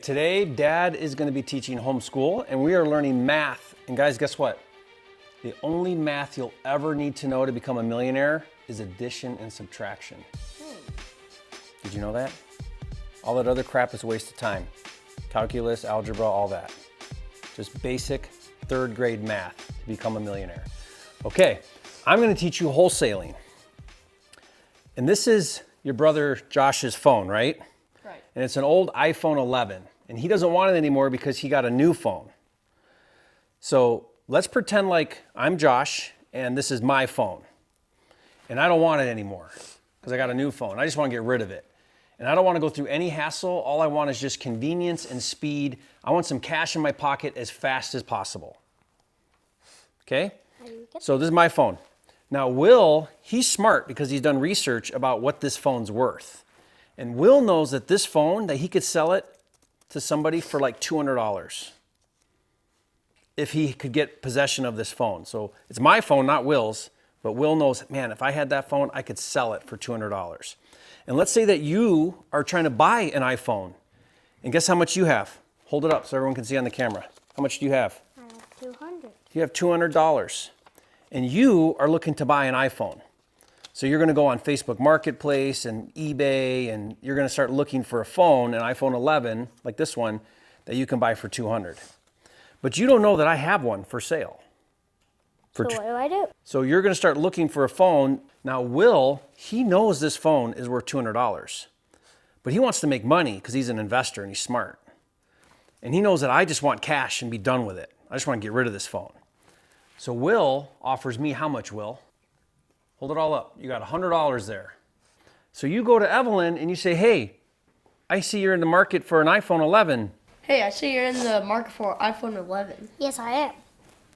Today, Dad is going to be teaching homeschool, and we are learning math. And guys, guess what? The only math you'll ever need to know to become a millionaire is addition and subtraction. Did you know that? All that other crap is a waste of time. Calculus, algebra, all that. Just basic third grade math to become a millionaire. Okay, I'm going to teach you wholesaling. And this is your brother Josh's phone, right? Right. And it's an old iPhone 11. And he doesn't want it anymore because he got a new phone. So let's pretend like I'm Josh and this is my phone. And I don't want it anymore because I got a new phone. I just want to get rid of it. And I don't want to go through any hassle. All I want is just convenience and speed. I want some cash in my pocket as fast as possible. Okay? So this is my phone. Now Will, he's smart because he's done research about what this phone's worth. And Will knows that this phone, that he could sell it to somebody for like $200 if he could get possession of this phone. So it's my phone, not Will's, but Will knows, man, if I had that phone, I could sell it for $200. And let's say that you are trying to buy an iPhone. And guess how much you have? Hold it up so everyone can see on the camera. How much do you have? I have 200. You have $200. And you are looking to buy an iPhone. So you're going to go on Facebook Marketplace and eBay, and you're going to start looking for a phone, an iPhone 11, like this one, that you can buy for $200. But you don't know that I have one for sale. So what do I do? So you're going to start looking for a phone. Now Will, he knows this phone is worth $200, but he wants to make money because he's an investor and he's smart. And he knows that I just want cash and be done with it. I just want to get rid of this phone. So Will offers me how much, Will? Hold it all up. You got $100 there. So you go to Evelyn and you say, hey, I see you're in the market for an iPhone 11. Hey, I see you're in the market for iPhone 11. Yes, I am.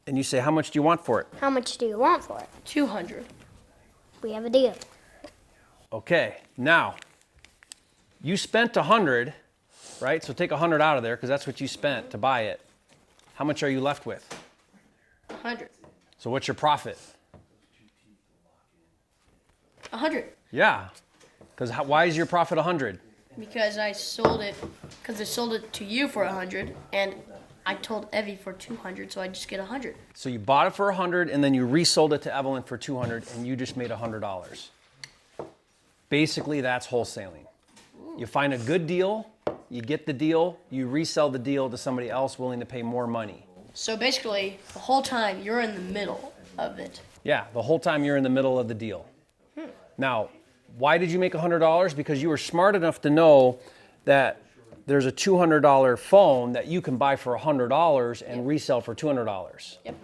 And you say, how much do you want for it? How much do you want for it? 200. We have a deal. Okay, now, you spent 100, right? So take 100 out of there because that's what you spent to buy it. How much are you left with? 100. So what's your profit? 100. Yeah, because why is your profit 100? Because I sold it to you for 100, and I told Evie for 200, so I just get 100. So you bought it for 100 and then you resold it to Evelyn for 200 and you just made $100. Basically, that's wholesaling. You find a good deal, you get the deal, you resell the deal to somebody else willing to pay more money. So basically, the whole time you're in the middle of it. Yeah, the whole time you're in the middle of the deal. Now, why did you make $100? Because you were smart enough to know that there's a $200 phone that you can buy for $100 and resell for $200. Yep.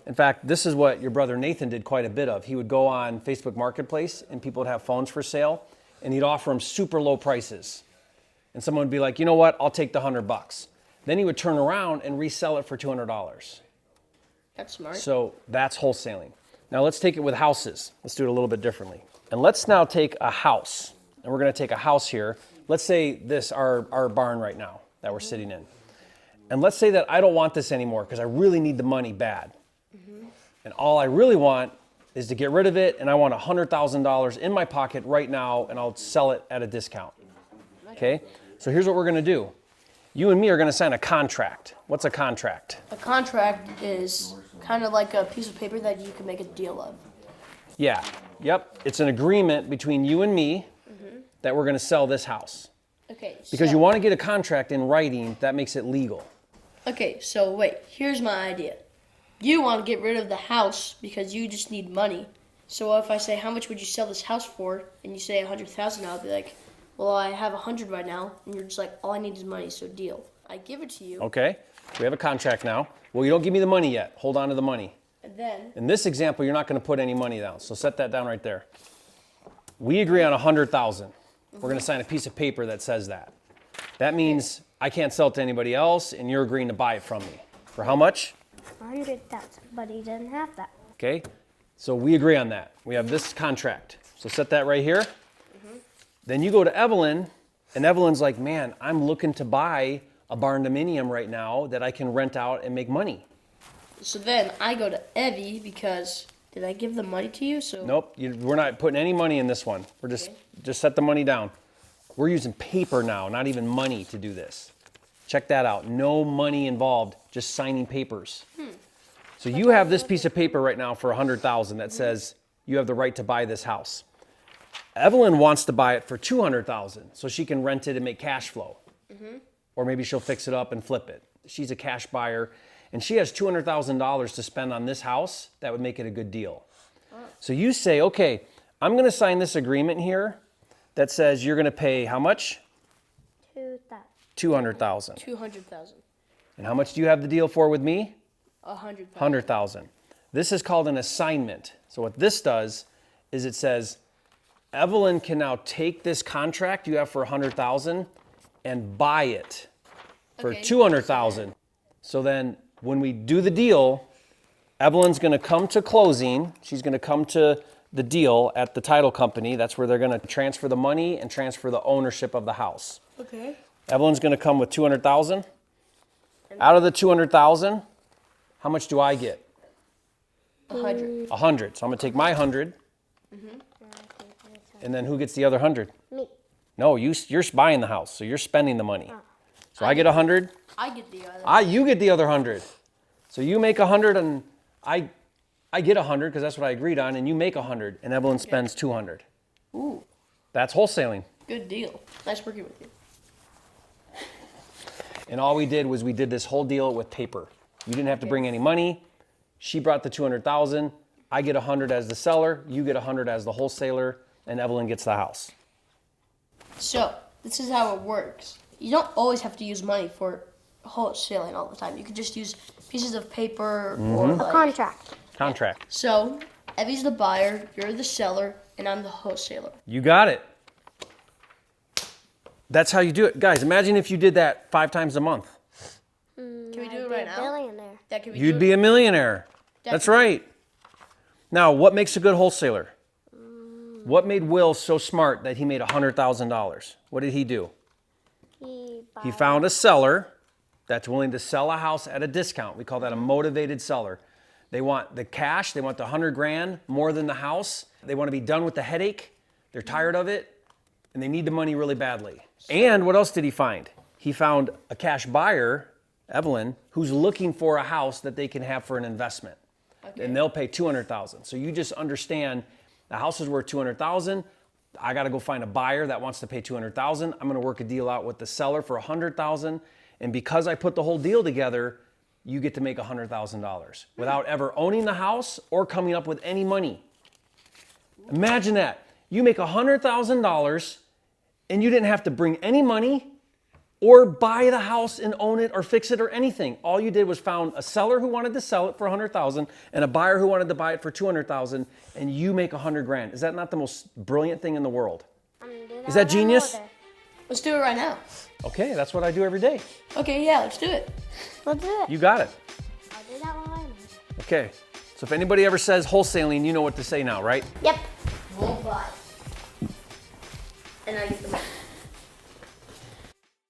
In fact, this is what your brother Nathan did quite a bit of. He would go on Facebook Marketplace and people would have phones for sale and he'd offer them super low prices. And someone would be like, you know what, I'll take the $100. Then he would turn around and resell it for $200. That's smart. So that's wholesaling. Now let's take it with houses. Let's do it a little bit differently. And let's now take a house. And we're going to take a house here. Let's say this, our barn right now that we're sitting in. And let's say that I don't want this anymore because I really need the money bad. And all I really want is to get rid of it, and I want $100,000 in my pocket right now, and I'll sell it at a discount. Okay? So here's what we're going to do. You and me are going to sign a contract. What's a contract? A contract is kind of like a piece of paper that you can make a deal of. Yeah. Yep. It's an agreement between you and me that we're going to sell this house. Okay. Because you want to get a contract in writing that makes it legal. Okay, so wait, here's my idea. You want to get rid of the house because you just need money. So if I say, how much would you sell this house for? And you say 100,000, I'll be like, well, I have 100 right now. And you're just like, all I need is money, so deal. I give it to you. Okay. We have a contract now. Well, you don't give me the money yet. Hold on to the money. And then? In this example, you're not going to put any money down. So set that down right there. We agree on 100,000. We're going to sign a piece of paper that says that. That means I can't sell it to anybody else, and you're agreeing to buy it from me. For how much? 100,000, but he doesn't have that. Okay. So we agree on that. We have this contract. So set that right here. Then you go to Evelyn, and Evelyn's like, man, I'm looking to buy a barn dominium right now that I can rent out and make money. So then I go to Evie because did I give the money to you? So Nope, we're not putting any money in this one. We're just set the money down. We're using paper now, not even money to do this. Check that out. No money involved, just signing papers. So you have this piece of paper right now for $100,000 that says you have the right to buy this house. Evelyn wants to buy it for $200,000 so she can rent it and make cash flow. Or maybe she'll fix it up and flip it. She's a cash buyer and she has $200,000 to spend on this house. That would make it a good deal. So you say, okay, I'm going to sign this agreement here that says you're going to pay how much? 2,000. $200,000. 200,000. And how much do you have the deal for with me? 100,000. 100,000. This is called an assignment. So what this does is it says Evelyn can now take this contract you have for 100,000 and buy it for Okay. 200,000. So then when we do the deal, Evelyn's going to come to closing. She's going to come to the deal at the title company. That's where they're going to transfer the money and transfer the ownership of the house. Okay. Evelyn's going to come with 200,000. Out of the 200,000, how much do I get? 100. 100. So I'm going to take my 100. And then who gets the other 100? Me. No, you're buying the house, so you're spending the money. So I get 100. I get the other. You get the other 100. So you make 100 and I get 100 because that's what I agreed on, and you make 100 and Evelyn spends 200. Ooh, That's wholesaling. good deal. Nice working with you. And all we did was we did this whole deal with paper. You didn't have to bring any money. She brought the 200,000. I get 100 as the seller. You get 100 as the wholesaler, and Evelyn gets the house. So, this is how it works. You don't always have to use money for wholesaling all the time. You could just use pieces of paper or like... Contract. Contract. So, Evie's the buyer, you're the seller, and I'm the wholesaler. You got it. That's how you do it. Guys, imagine if you did that 5 times a month. Can we do I'd it be right a now? billionaire. Yeah, can we You'd do be it? a millionaire. That's right. Now, what makes a good wholesaler? What made Will so smart that he made $100,000? What did he do? He found a seller that's willing to sell a house at a discount. We call that a motivated seller. They want the cash, they want the 100 grand more than the house. They want to be done with the headache. They're tired of it, and they need the money really badly. And what else did he find? He found a cash buyer, Evelyn, who's looking for a house that they can have for an investment. Okay. And they'll pay $200,000. So you just understand the house is worth $200,000. I got to go find a buyer that wants to pay $200,000. I'm going to work a deal out with the seller for $100,000. And because I put the whole deal together, you get to make $100,000 without ever owning the house or coming up with any money. Imagine that. You make $100,000 and you didn't have to bring any money or buy the house and own it or fix it or anything. All you did was found a seller who wanted to sell it for $100,000 and a buyer who wanted to buy it for $200,000, and you make 100 grand. Is that not the most brilliant thing in the world? Is that genius? Let's do it right now. Okay, that's what I do every day. Okay, yeah, let's do it. Let's do it. You got it. I'll do that while I'm on. Okay, so if anybody ever says wholesaling, you know what to say now, right? Yep. We'll buy. And I get the money.